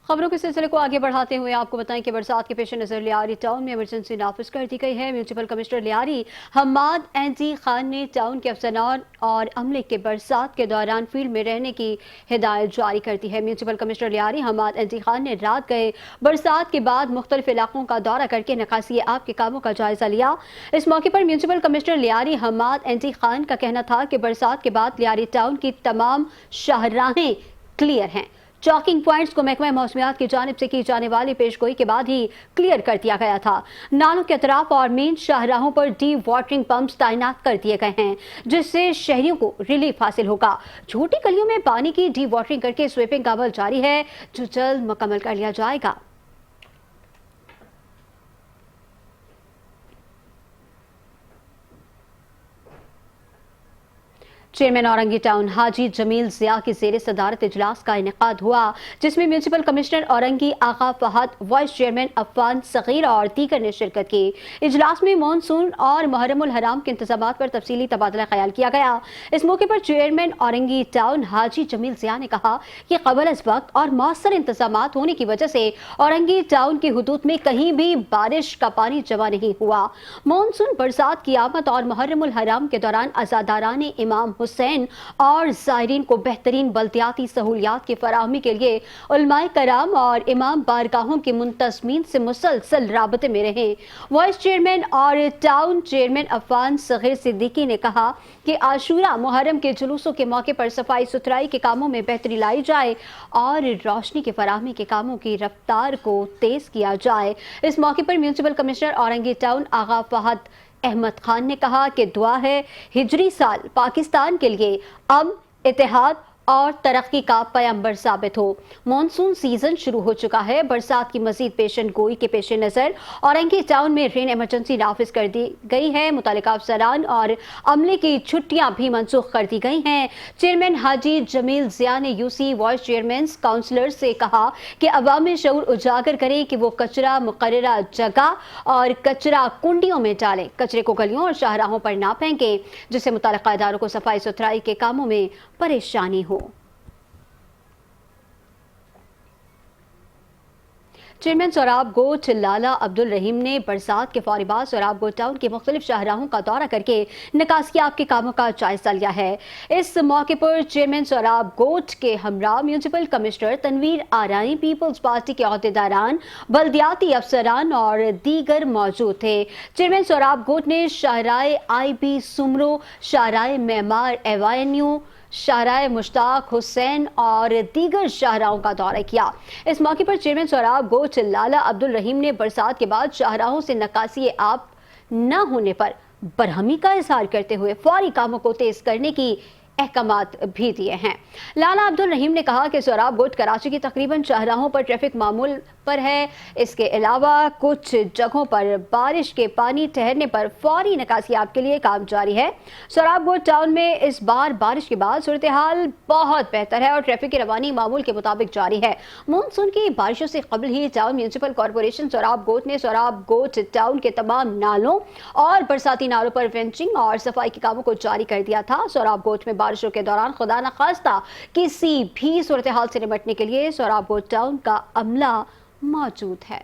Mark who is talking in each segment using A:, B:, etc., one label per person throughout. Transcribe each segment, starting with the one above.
A: खबरों के सिलसिले को आगे बढ़ाते हुए आपको बताएं कि बरसात के पेश नजर लियारी टाउन में इमरजेंसी नाफिज कर दी गई है। म्यूनसिपल कमिश्नर लियारी हम्माद एनजी खान ने टाउन के अफसरान और अमले के बरसात के दौरान फील्ड में रहने की हिदायत जारी कर दी है। म्यूनसिपल कमिश्नर लियारी हम्माद एनजी खान ने रात गए बरसात के बाद मुख्तलिफ इलाकों का दौरा करके निकासी आब के कामों का जायजा लिया। इस मौके पर म्यूनसिपल कमिश्नर लियारी हम्माद एनजी खान का कहना था कि बरसात के बाद लियारी टाउन की तमाम शाहराहें क्लियर हैं। चॉकिंग पॉइंट्स को महकमा मौसमियात की जानिब से की जाने वाली पेशगोई के बाद ही क्लियर कर दिया गया था। नालों के अतराफ और मेन शाहराहों पर डी वाटरिंग पंप्स तैनात कर दिए गए हैं, जिससे शहरियों को रिलीफ हासिल होगा। छोटी गलियों में पानी की डी वाटरिंग करके स्वीपिंग का अमल जारी है, जो जल्द मुकम्मल कर लिया जाएगा। चेयरमैन औरंगी टाउन हाजी जमील जिया की ज़ेर सदारत इजलास का इनेकाद हुआ, जिसमें म्यूनसिपल कमिश्नर औरंगी आगा फहद, वाइस चेयरमैन अफवान सगीर और दीगर ने शिरकत की। इजलास में मानसून और मुहर्रमुल हराम के इंतजाम पर तफसीली तबादला ख्याल किया गया। इस मौके पर चेयरमैन औरंगी टाउन हाजी जमील जिया ने कहा कि क़बल अज़ वक्त और मौसर इंतजाम होने की वजह से औरंगी टाउन की हुदूद में कहीं भी बारिश का पानी जमा नहीं हुआ। मानसून बरसात की आमद और मुहर्रमुल हराम के दौरान अज़ादाराने इमाम हुसैन और ज़ायरीन को बेहतरीन बल्दियाती सहूलियात की फराहमी के लिए उलमाए कराम और इमाम बारगाहों के मुंतज़मीन से मुसलसल राबते में रहे। वाइस चेयरमैन और टाउन चेयरमैन अफवान सगीर सिद्दीकी ने कहा कि आशूरा मुहर्रम के जुलूसों के मौके पर सफाई सुथराई के कामों में बेहतरी लाई जाए और रोशनी की फराहमी के कामों की रफ्तार को तेज किया जाए। इस मौके पर म्यूनसिपल कमिश्नर औरंगी टाउन आगा फहद अहमद खान ने कहा कि दुआ है हिजरी साल पाकिस्तान के लिए अमन, इत्तेहाद और तरक्की का पैगंबर साबित हो। मानसून सीजन शुरू हो चुका है। बरसात की मजीद पेशन गोई के पेश नज़र औरंगी टाउन में रेन इमरजेंसी नाफिज कर दी गई है। मुतल्लिका अफसरान और अमले की छुट्टियां भी मनसूख कर दी गई हैं। चेयरमैन हाजी जमील जिया ने यूसी वाइस चेयरमैन काउंसलर से कहा कि अवाम में शऊर उजागर करें कि वो कचरा मुकर्ररा जगह और कचरा कुंडियों में डालें, कचरे को गलियों और शाहराहों पर ना फेंकें, जिससे मुतल्लिका इदारों को सफाई सुथराई के कामों में परेशानी हो। चेयरमैन सोराब गोट लाला अब्दुल रहीम ने बरसात के फौरी बाद सोराब गोट टाउन के मुख्तलिफ शाहराहों का दौरा करके निकासियाब के कामों का जायजा लिया है। इस मौके पर चेयरमैन सोराब गोट के हमरा municipal commissioner Tanveer Arain, people's party के अहदेदारान, बल्दियाती अफसरान और दीगर मौजूद थे। चेयरमैन सोराब गोट ने शाहराए IB सुमरो, शाहराए मेमार एवेन्यू, शाहराए मुश्ताक हुसैन और दीगर शाहराहों का दौरा किया। इस मौके पर चेयरमैन सोराब गोट लाला अब्दुल रहीम ने बरसात के बाद शाहराहों से निकासी आब न होने पर बरहमी का इजहार करते हुए फौरी कामों को तेज करने की अहकामात भी दिए हैं। लाला अब्दुल रहीम ने कहा कि सोराब गोट कराची की तकरीबन शाहराहों पर ट्रैफिक मामूल पर है। इसके अलावा कुछ जगहों पर बारिश के पानी ठहरने पर फौरी निकासियाब के लिए काम जारी है। सोराब गोट टाउन में इस बार बारिश के बाद सूरत हाल बहुत बेहतर है और ट्रैफिक की रवानी मामूल के मुताबिक जारी है। मानसून की बारिशों से कबल ही टाउन म्यूनसिपल कॉरपोरेशन सोराब गोट ने सोराब गोट टाउन के तमाम नालों और बरसाती नालों पर फेंसिंग और सफाई के कामों को जारी कर दिया था। सोराब गोट में बारिशों के दौरान खुदा न खास्ता किसी भी सूरत हाल से निपटने के लिए सोराब गोट टाउन का अमला मौजूद है।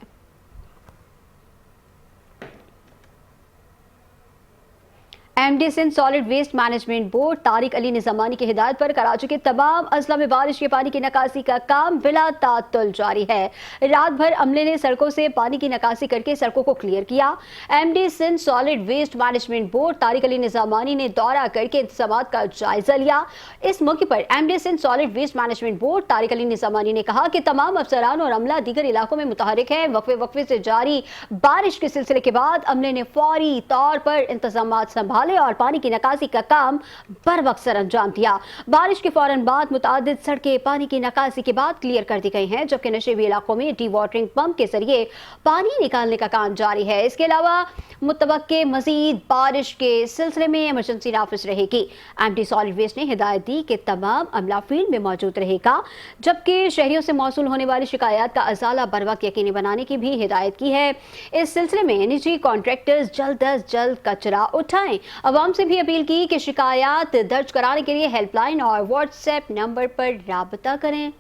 A: MD Sindh solid waste management board Tariq Ali Nizamani की हिदायत पर कराची के तमाम अजला में बारिश के पानी की निकासी का काम बिला तातुल जारी है। रात भर अमले ने सड़कों से पानी की निकासी करके सड़कों को क्लियर किया। MD Sindh solid waste management board Tariq Ali Nizamani ने दौरा करके इंतजामात का जायजा लिया। इस मौके पर MD Sindh solid waste management board Tariq Ali Nizamani ने कहा कि तमाम अफसरान और अमला दीगर इलाकों में मुतहरिक है। वक्फे से जारी बारिश के सिलसिले के बाद अमले ने फौरी तौर पर इंतजामात संभाले और पानी की निकासी का काम बर वक्त सर अंजाम दिया। बारिश के फौरन बाद मुतादिद सड़कें पानी की निकासी के बाद क्लियर कर दी गई हैं, जबकि नशेबी इलाकों में डी वाटरिंग पंप के जरिए पानी निकालने का काम जारी है। इसके अलावा मुतवक्के मजीद बारिश के सिलसिले में इमरजेंसी नाफिज रहेगी। MD सॉलिड वेस्ट ने हिदायत दी कि तमाम अमला फील्ड में मौजूद रहेगा, जबकि शहरियों से मौसूल होने वाली शिकायत का अजाला बर वक्त यकीनी बनाने की भी हिदायत की है। इस सिलसिले में निजी कॉन्ट्रैक्टर्स जल्द अज जल्द कचरा उठाएं। अवाम से भी अपील की कि शिकायत दर्ज कराने के लिए हेल्पलाइन और व्हाट्सएप नंबर पर राबता करें।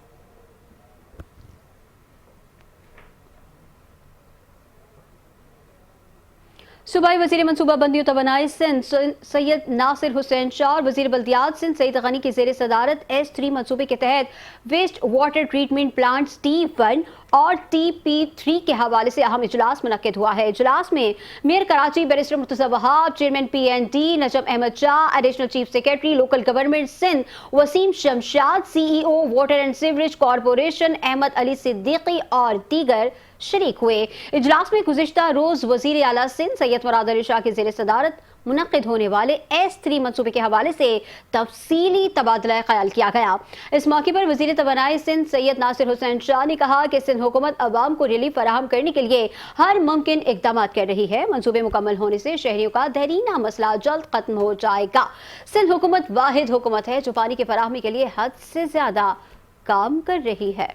A: सूबाई वजीर मनसूबा बंदी और तवानाई सिंध सैयद नासिर हुसैन शाह और वजीर बल्दियात सिंध सईद गनी की जेर सदारत S3 मनसूबे के तहत waste water treatment plants T1 और TP3 के हवाले से अहम इजलास मुनक्किद हुआ है। इजलास में mayor Karachi barrister Murtaza Wahab, chairman PND Najam Ahmed Shah, additional chief secretary local government Sindh Waseem Shamshad, CEO water and sewerage corporation Ahmed Ali Siddiqui और दीगर शरीक हुए। इजलास में गुज़िश्ता रोज वजीर आला सिंध सैयद मुराद अली शाह की जेर सदारत मुनक्किद होने वाले S3 मनसूबे के हवाले से तफसीली तबादला ख्याल किया गया। इस मौके पर वजीर तवानाई सिंध सैयद नासिर हुसैन शाह ने कहा कि सिंध हुकूमत अवाम को रिलीफ फराहम करने के लिए हर मुमकिन इकदाम कर रही है। मनसूबे मुकम्मल होने से शहरियों का देरीना मसला जल्द खत्म हो जाएगा। सिंध हुकूमत वाहिद हुकूमत है जो पानी की फराहमी के लिए हद से ज्यादा काम कर रही है।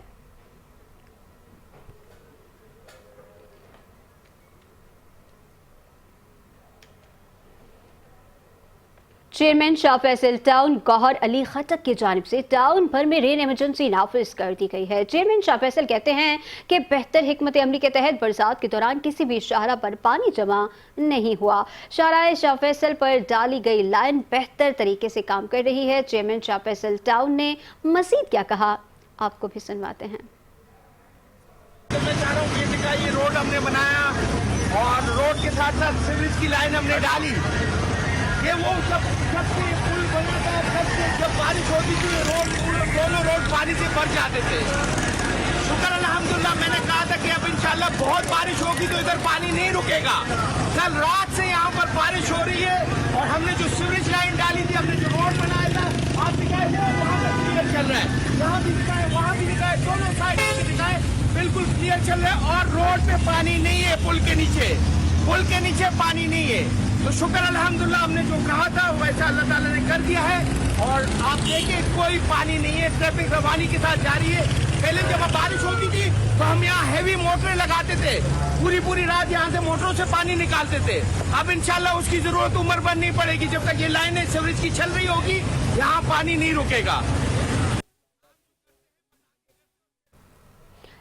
A: चेयरमैन शाह फैसल टाउन गौहर अली खटक की जानिब से टाउन भर में रेन इमरजेंसी नाफिज कर दी गई है। चेयरमैन शाह फैसल कहते हैं कि बेहतर हिकमत अमली के तहत बरसात के दौरान किसी भी शाहरा पर पानी जमा नहीं हुआ। शाहराए शाह फैसल पर डाली गई लाइन बेहतर तरीके से काम कर रही है। चेयरमैन शाह फैसल टाउन ने मजीद क्या कहा, आपको भी सुनवाते हैं।
B: मैं चाह रहा हूँ ये रोड हमने बनाया और रोड के साथ साथ सीवरेज की लाइन हमने डाली। ये वो सबसे पुल बना था, सबसे जब बारिश होती थी दोनों रोड पानी से भर जाते थे। शुक्र अल्हम्दुलिल्लाह, मैंने कहा था कि अब इंशाल्लाह बहुत बारिश होगी तो इधर पानी नहीं रुकेगा। कल रात से यहाँ पर बारिश हो रही है और हमने जो सीवरेज लाइन डाली थी, हमने जो रोड बनाया था, आप दिखाए थे वहाँ पर क्लियर चल रहा है। यहाँ भी दिखाए, वहाँ भी दिखाए, दोनों साइड से दिखाए, बिल्कुल क्लियर चल रहा है और रोड पे पानी नहीं है। पुल के नीचे पानी नहीं है। तो शुक्र अल्हम्दुलिल्लाह, हमने जो कहा था वैसा अल्लाह ताला ने कर दिया है और आप देखिए कोई पानी नहीं है। ट्रैफिक रवानी के साथ जारी है। पहले जब बारिश होती थी तो हम यहाँ हैवी मोटरें लगाते थे, पूरी रात यहाँ से मोटरों से पानी निकालते थे। अब इंशाल्लाह उसकी जरूरत उम्र भर नहीं पड़ेगी। जब तक ये लाइनें सीवरेज की चल रही होगी यहाँ पानी नहीं रुकेगा।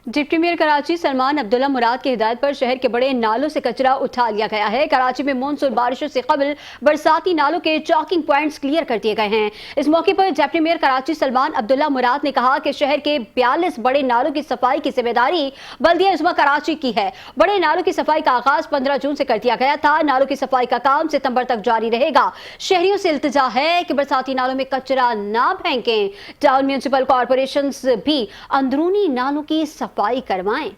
A: डिप्टी मेयर कराची सलमान अब्दुल्ला मुराद की हिदायत पर शहर के बड़े नालों से कचरा उठा लिया गया है। कराची में मानसून बारिशों से कबल बरसाती नालों के चॉकिंग पॉइंट्स क्लियर कर दिए गए हैं। इस मौके पर डिप्टी मेयर कराची सलमान अब्दुल्ला मुराद ने कहा कि शहर के 42 बड़े नालों की सफाई की जिम्मेदारी बल्दिया इज्मा कराची की है। बड़े नालों की सफाई का आगाज 15 जून से कर दिया गया था। नालों की सफाई का काम सितंबर तक जारी रहेगा। शहरियों से इल्तिजा है कि बरसाती नालों में कचरा ना फेंकें। टाउन म्यूनिसिपल कॉरपोरेशन भी अंदरूनी नालों की सफाई करवाएं।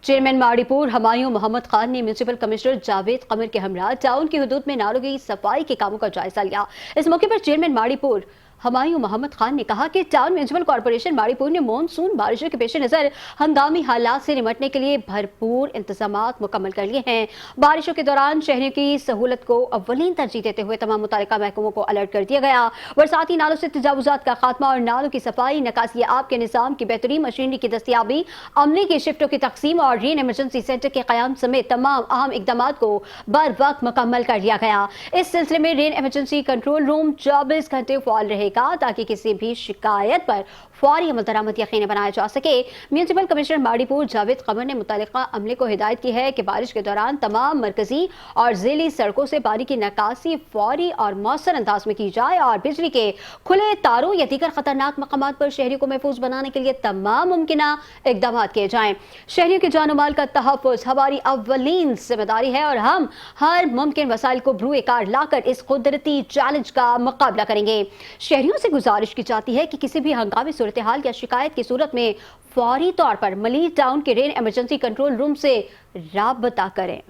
A: चेयरमैन माड़ीपुर हमायूं मोहम्मद खान ने म्यूनिसिपल कमिश्नर जावेद कमर के हमरा टाउन की हुदूद में नालों की सफाई के कामों का जायजा लिया। इस मौके पर चेयरमैन माड़ीपुर हमायूं मोहम्मद खान ने कहा कि टाउन म्यूनिसिपल कॉरपोरेशन माड़ीपुर ने मानसून बारिशों के पेश नज़र हंगामी हालात से निपटने के लिए भरपूर इंतजामात मुकम्मल कर लिए हैं। बारिशों के दौरान शहरियों की सहूलत को अव्वलीन तरजीह देते हुए तमाम मुतालिका महकमों को अलर्ट कर दिया गया। बरसाती नालों से तजावुजात का खात्मा और नालों की सफाई, निकासी आब के निज़ाम की बेहतरीन, मशीनरी की दस्तियाबी, अमले की शिफ्टों की तकसीम और रेन इमरजेंसी सेंटर के क़याम समेत तमाम अहम इकदाम को बर वक्त मुकम्मल कर लिया गया। इस सिलसिले में रेन इमरजेंसी कंट्रोल रूम 24 घंटे फाल रहेगा ताकि किसी भी शिकायत पर फौरी अमल दरामद यकीनी बनाया जा सके। म्यूनिसिपल कमिश्नर माड़ीपुर जावेद कमर ने मुतालिका अमले को हिदायत की है कि बारिश के दौरान तमाम मरकजी और जिली सड़कों से पानी की निकासी फौरी और मौसर अंदाज में की जाए और बिजली के खुले तारों या दीगर खतरनाक मकामात पर शहरियों को महफूज बनाने के लिए तमाम मुमकिना इकदाम किए जाएं। शहरियों के जान माल का तहफ़्फ़ुज़ हमारी अव्वलीन जिम्मेदारी है और हम हर मुमकिन वसाइल को ब्रूए कार लाकर इस कुदरती चैलेंज का मुकाबला करेंगे। शहरियों से गुजारिश की जाती है कि किसी भी हंगामी सूरत हाल या शिकायत की सूरत में फौरी तौर पर मलीर टाउन के रेन इमरजेंसी कंट्रोल रूम से राबता करें।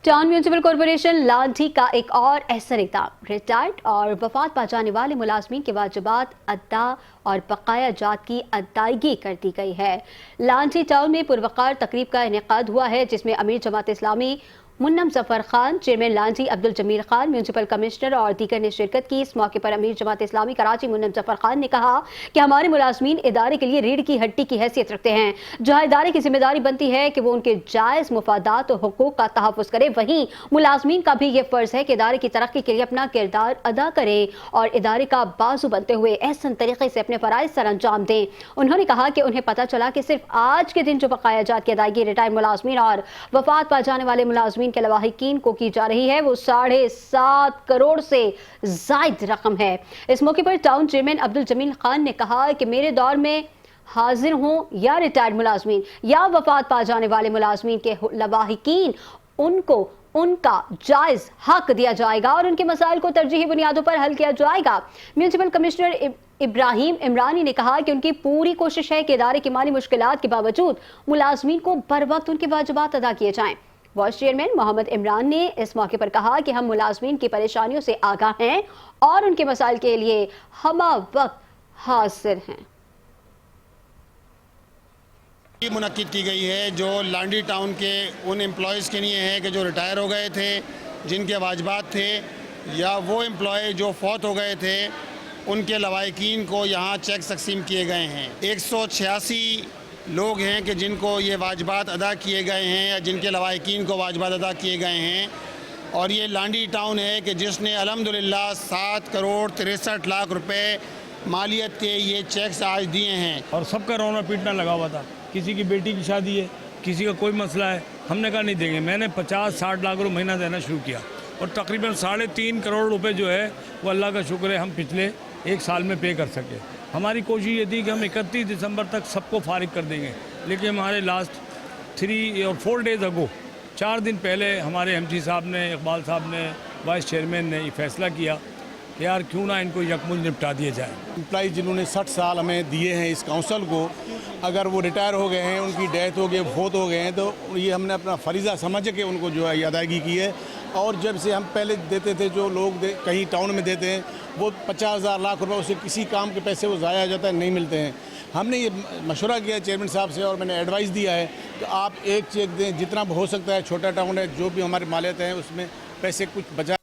A: टाउन म्यूनिसिपल कॉरपोरेशन लांठी का एक और अहसन इक़दाम, रिटायर्ड और वफात पा जाने वाले मुलाजमीन के वाजिबात अदा और बकाया जात की अदायगी कर दी गई है। लांठी टाउन में पुरवकार तकरीब का इनेकाद हुआ है जिसमें अमीर Jamaat Islami Monem Zafar Khan, chairman Landhi Abdul Jamil Khan, municipal commissioner और दीगर ने शिरकत की। इस मौके पर अमीर जमात इस्लामी कराची मुन्नम जफर खान ने कहा कि हमारे मुलाजमीन इदारे के लिए रीढ़ की हड्डी की हैसियत रखते हैं। जहाँ इदारे की जिम्मेदारी बनती है कि वो उनके जायज़ मुफादात और हुकूक का तहफ़्फ़ुज़ करे, वहीं मुलाजमीन का भी ये फ़र्ज़ है कि इदारे की तरक्की के लिए अपना किरदार अदा करें और इदारे का बाजू बनते हुए एहसन तरीके से अपने फ़राइज़ सर अंजाम दें। उन्होंने कहा कि उन्हें पता चला कि सिर्फ आज के दिन जो बकाया जात की अदायगी रिटायर्ड मुलाजमीन और वफात पा जाने वाले मुलाजमीन के लवाहिकीन को की जा रही है वो 7.5 करोड़ से जायद रकम है। इस मौके पर टाउन चेयरमैन अब्दुल जमील खान ने कहा कि मेरे दौर में हाजिर हों या रिटायर्ड मुलाजमीन या वफात पा जाने वाले मुलाजमीन के लवाहिकीन, उनको उनका जायज हक दिया जाएगा और उनके मसाइल को तरजीही बुनियादों पर हल किया जाएगा। म्यूनसिपल कमिश्नर इब्राहिम इमरानी ने कहा कि उनकी पूरी कोशिश है कि इदारे की माली मुश्किलात के बावजूद मुलाजमीन को बर वक्त उनके वाजिबात अदा किए जाएं। वाइस चेयरमैन मोहम्मद इमरान ने इस मौके पर कहा कि हम मुलाजमीन की परेशानियों से आगाह हैं और उनके मसाइल के लिए हमा वक्त हाजिर हैं।
C: मुनक्किद की गई है जो लांडी टाउन के उन एम्प्लॉयज़ के लिए है कि जो रिटायर हो गए थे, जिनके वाजिबात थे, या वो एम्प्लॉय जो फौत हो गए थे, उनके लवाहिकीन को यहाँ चेक तकसीम किए गए हैं। 186 लोग हैं कि जिनको ये वाजिबात अदा किए गए हैं या जिनके लवाहिकीन को वाजिबात अदा किए गए हैं, और ये लांडी टाउन है कि जिसने अल्हम्दुलिल्लाह 7 करोड़ 63 लाख रुपए मालियत के ये चेक्स आज दिए हैं।
D: और सबका रोना पीटना लगा हुआ था, किसी की बेटी की शादी है, किसी का कोई मसला है, हमने कहा नहीं देंगे। मैंने 50-60 लाख रुपये महीना देना शुरू किया और तकरीबन 3.5 करोड़ रुपए जो है वो अल्लाह का शुक्र है हम पिछले 1 साल में पे कर सके। हमारी कोशिश ये थी कि हम 31 दिसंबर तक सबको फारिग कर देंगे, लेकिन हमारे लास्ट 3 और 4 डेज़ अगो, 4 दिन पहले हमारे एमसी साहब ने, इकबाल साहब ने, वाइस चेयरमैन ने ये फैसला किया कि यार क्यों ना इनको यकमुल निपटा दिया जाए।
E: एम्प्लॉइज जिन्होंने 60 साल हमें दिए हैं इस काउंसिल को, अगर वो रिटायर हो गए हैं, उनकी डेथ हो गई, फौत हो गए हैं, तो ये हमने अपना फरीज़ा समझ के उनको जो है अदायगी की है। और जब से हम पहले देते थे, जो लोग कहीं टाउन में देते हैं, वो 50,000 लाख रुपए, उससे किसी काम के पैसे वो ज़ाया हो जाता है, नहीं मिलते हैं। हमने ये मशवरा किया चेयरमैन साहब से और मैंने एडवाइस दिया है कि आप एक चेक दें, जितना हो सकता है। छोटा टाउन है, जो भी हमारी मालियत है उसमें पैसे कुछ बचा।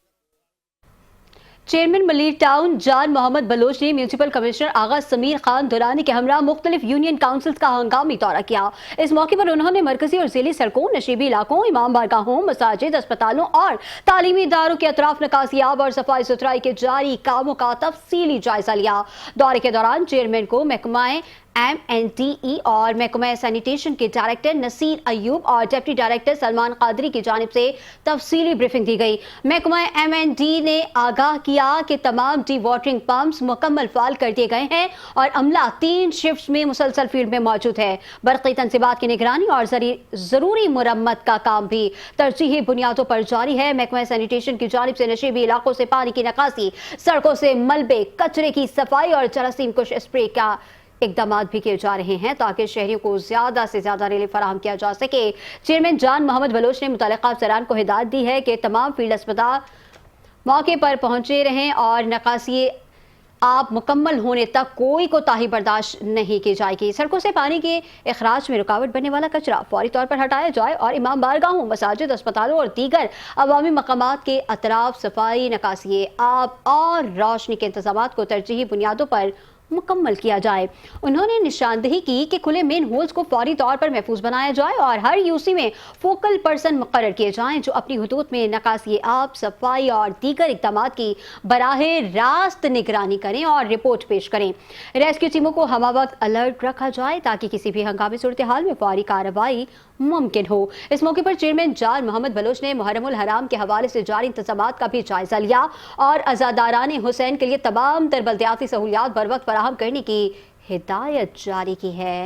A: चेयरमैन मलिर टाउन जान मोहम्मद बलोच ने म्यूनसिपल कमिश्नर आगा समीर खान दुरानी के हमरा मुख्तलिफ यूनियन काउंसिल्स का हंगामी दौरा किया। इस मौके पर उन्होंने मरकजी और ज़िली सड़कों, नशीबी इलाकों, इमाम बारगाहों, मसाजिद, अस्पतालोों और तालीमी इदारों के अतराफ नकासियाब और सफाई सुथराई के जारी कामों का तफसीली जायजा लिया। दौरे के दौरान चेयरमैन को महकमाए MNDE और महकमा सैनिटेशन के डायरेक्टर नसीर अयूब और डिप्टी डायरेक्टर सलमान कादरी की जानिब से तफसीली ब्रीफिंग दी गई। महकमा MND ने आगाह किया कि तमाम डी वाटरिंग पंप्स मुकम्मल फाल कर दिए गए हैं और अमला 3 शिफ्ट्स में मुसलसल फील्ड में मौजूद है। बरक़ी तनसीबात की निगरानी और ज़रूरी मुरम्मत का काम भी तरजीही बुनियादों पर जारी है। महकमा सैनिटेशन की जानिब से नशीबी इलाकों से पानी की निकासी, सड़कों से मलबे कचरे की सफाई और जरासीम कुश स्प्रे का इकदाम भी किए जा रहे हैं ताकि शहरियों को ज्यादा से ज्यादा रिलीफ फराहम किया जा सके। चेयरमैन जान मोहम्मद बलोच ने मुतल्लिक़ा अफसरान को हिदायत दी है कि तमाम फील्ड अस्पताल मौके पर पहुंचे रहें और नकासी आप मुकम्मल होने तक कोई कोताही बर्दाश्त नहीं की जाएगी। सड़कों से पानी के अखराज में रुकावट बनने वाला कचरा फौरी तौर पर हटाया जाए और इमाम बारगाहों, मसाजिद, अस्पतालों और दीगर अवामी मकामात के अतराफ सफाई, नकासी आप और रोशनी के इंतजाम को तरजीही बुनियादों पर मुकम्मल किया जाए। उन्होंने निशानदेही की कि खुले मेन होल्स को फौरी तौर पर महफूज बनाया जाए और हर यूसी में फोकल पर्सन मुकर्रर किए जाएं जो अपनी हुदूद में नकासी आप, सफाई और दीगर इक़दाम की बराहे रास्त निगरानी करें और रिपोर्ट पेश करें। रेस्क्यू टीमों को हमा वक्त अलर्ट रखा जाए ताकि किसी भी हंगामी सूरत हाल में फौरी कार्रवाई मुमकिन हो। इस मौके पर चेयरमैन जान मोहम्मद बलोच ने मुहर्रमुल हराम के हवाले से जारी इंतजामात का भी जायजा लिया और अज़ादाराने हुसैन के लिए तमाम तर बल्दियाती सहूलियात बर वक्त फराहम करने की हिदायत जारी की है।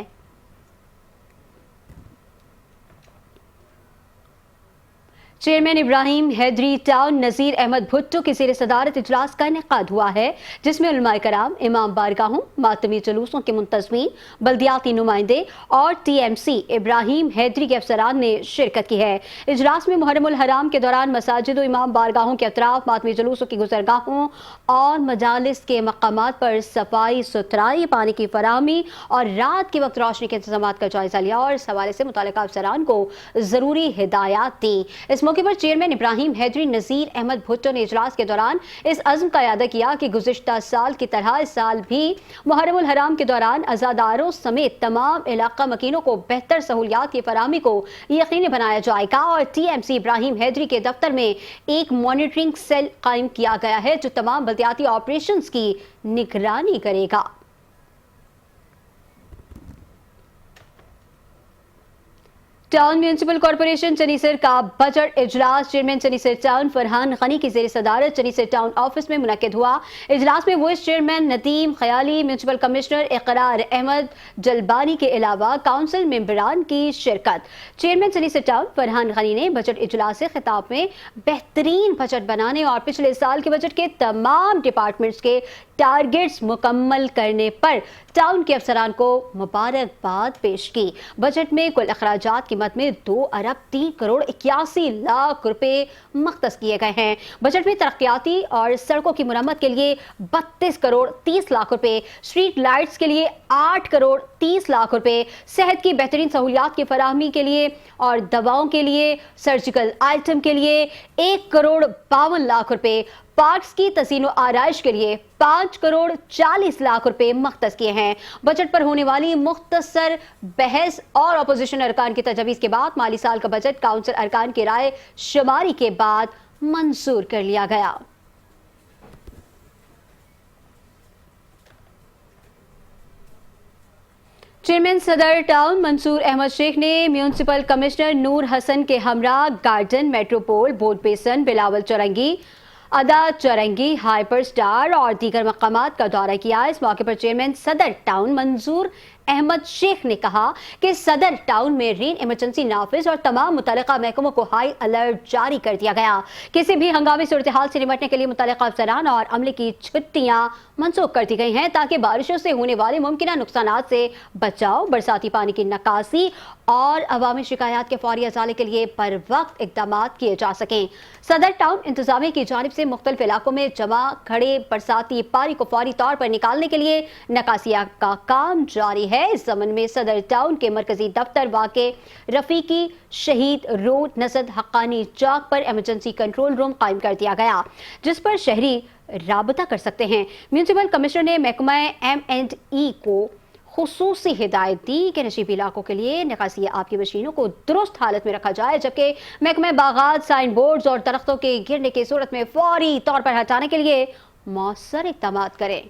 A: चेयरमैन इब्राहिम हैदरी टाउन नज़ीर अहमद भुट्टो की ज़ेर सदारत इजलास का इनेकाद हुआ है जिसमें उलमाए कराम, इमाम बारगाहों, मातमी जुलूसों के मुंतज़मीन, बल्दियाती नुमाइंदे और TMC इब्राहिम हैदरी के अफसरान ने शिरकत की है। इजलास में मुहर्रमुल हराम के दौरान मसाजिद और इमाम बारगाहों के अतराफ, मातमी जुलूसों की गुजरगाहों और मजालिस के मकामात पर सफाई सुथराई, पानी की फराहमी और रात के वक्त रोशनी के इंतजाम का जायजा लिया और इस हवाले से मुतल्लिका अफसरान को ज़रूरी हिदायत दी। इस موقع پر چیئرمین ابراہیم حیدری نذیر احمد بھٹو نے اجلاس کے دوران اس عزم کا اعادہ کیا کہ گزشتہ سال کی طرح اس سال بھی محرم الحرام کے دوران عزاداروں سمیت تمام علاقہ مکینوں کو بہتر سہولیات کی فراہمی کو یقینی بنایا جائے گا، اور ٹی ایم سی ابراہیم حیدری کے دفتر میں ایک مانیٹرنگ سیل قائم کیا گیا ہے جو تمام بلدیاتی آپریشنز کی نگرانی کرے گا۔ ٹاؤن میونسپل کارپوریشن چنیسر کا بجٹ اجلاس چیئرمین چنیسر ٹاؤن فرحان غنی کی زیر صدارت چنیسر ٹاؤن آفس میں منعقد ہوا۔ اجلاس میں وائس چیئرمین ندیم خیالی، میونسپل کمشنر اقرار احمد جلبانی کے علاوہ کونسل ممبران کی شرکت۔ چیئرمین چنیسر ٹاؤن فرحان غنی نے بجٹ اجلاس سے خطاب میں بہترین بجٹ بنانے اور پچھلے سال کے بجٹ کے تمام ڈپارٹمنٹس کے ٹارگٹس مکمل کرنے پر ٹاؤن کے افسران کو مبارکباد پیش کی۔ بجٹ میں کل اخراجات قیمت میں 2,03,81,00,000 روپے مختص کیے گئے ہیں۔ بجٹ میں ترقیاتی اور سڑکوں کی مرمت کے لیے 32,30,00,000 روپے، اسٹریٹ لائٹس کے لیے 8,30,00,000 روپے، صحت کی بہترین سہولیات کی فراہمی کے لیے اور دواؤں کے لیے، سرجیکل آئٹم کے لیے 1,52,00,000 روپے، پارکس کی تزئین و آرائش کے لیے 5,40,00,000 روپے مختص کیے ہیں۔ بجٹ پر ہونے والی مختصر بحث اور اپوزیشن ارکان کی تجاویز کے بعد مالی سال کا بجٹ کونسل ارکان کی رائے شماری کے بعد منظور کر لیا گیا۔ چیئرمین صدر ٹاؤن منصور احمد شیخ نے میونسپل کمشنر نور حسن کے ہمراہ گارڈن، میٹروپول، بورڈ بیسن، بلاول چورنگی، ادا چورنگی، ہائپر سٹار اور دیگر مقامات کا دورہ کیا۔ اس موقع پر چیئرمین صدر ٹاؤن منصور احمد شیخ نے کہا کہ صدر ٹاؤن میں رین ایمرجنسی نافذ اور تمام متعلقہ محکموں کو ہائی الرٹ جاری کر دیا گیا۔ کسی بھی ہنگامی صورتحال سے نمٹنے کے لیے متعلقہ افسران اور عملے کی چھٹیاں منسوخ کر دی گئی ہیں تاکہ بارشوں سے ہونے والے ممکنہ نقصانات سے بچاؤ، برساتی پانی کی نکاسی اور عوامی شکایات کے فوری ازالے کے لیے پر وقت اقدامات کیے جا سکیں۔ صدر ٹاؤن انتظامیہ کی جانب سے مختلف علاقوں میں جمع کھڑے برساتی پانی کو فوری طور پر نکالنے کے لیے نکاسیہ کا کام جاری ہے۔ اس ضمن میں صدر ٹاؤن کے مرکزی دفتر واقع رفیقی شہید روڈ نزد حقانی چوک پر ایمرجنسی کنٹرول روم قائم کر دیا گیا جس پر شہری رابطہ کر سکتے ہیں۔ میونسپل کمشنر نے محکمہ M&E کو خصوصی ہدایت دی کہ نشیبی علاقوں کے لیے نکاسی آب کی مشینوں کو درست حالت میں رکھا جائے، جبکہ محکمہ باغات سائن بورڈز اور درختوں کے گرنے کی صورت میں فوری طور پر ہٹانے کے لیے مؤثر اقدامات کریں۔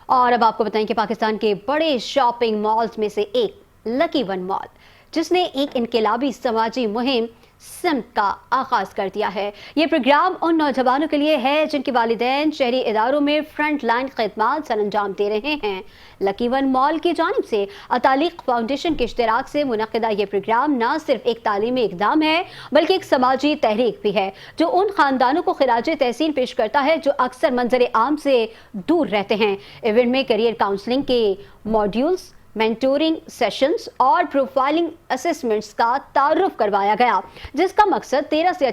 A: اور اب آپ کو بتائیں کہ پاکستان کے بڑے شاپنگ مالز میں سے ایک لکی ون مال، جس نے ایک انقلابی سماجی مہم سمت کا آغاز کر دیا ہے۔ یہ پروگرام ان نوجوانوں کے لیے ہے جن کے والدین شہری اداروں میں فرنٹ لائن خدمات سر انجام دے رہے ہیں۔ لکی ون مال کی جانب سے اتالیق فاؤنڈیشن کے اشتراک سے منعقدہ یہ پروگرام نہ صرف ایک تعلیمی اقدام ہے بلکہ ایک سماجی تحریک بھی ہے جو ان خاندانوں کو خراج تحسین پیش کرتا ہے جو اکثر منظر عام سے دور رہتے ہیں۔ ایونٹ میں کیریئر کاؤنسلنگ کے موڈیولز، مینٹورنگ سیشنز اور پروفائلنگ اسسمنٹس کا تعارف کروایا گیا جس کا مقصد 13 سے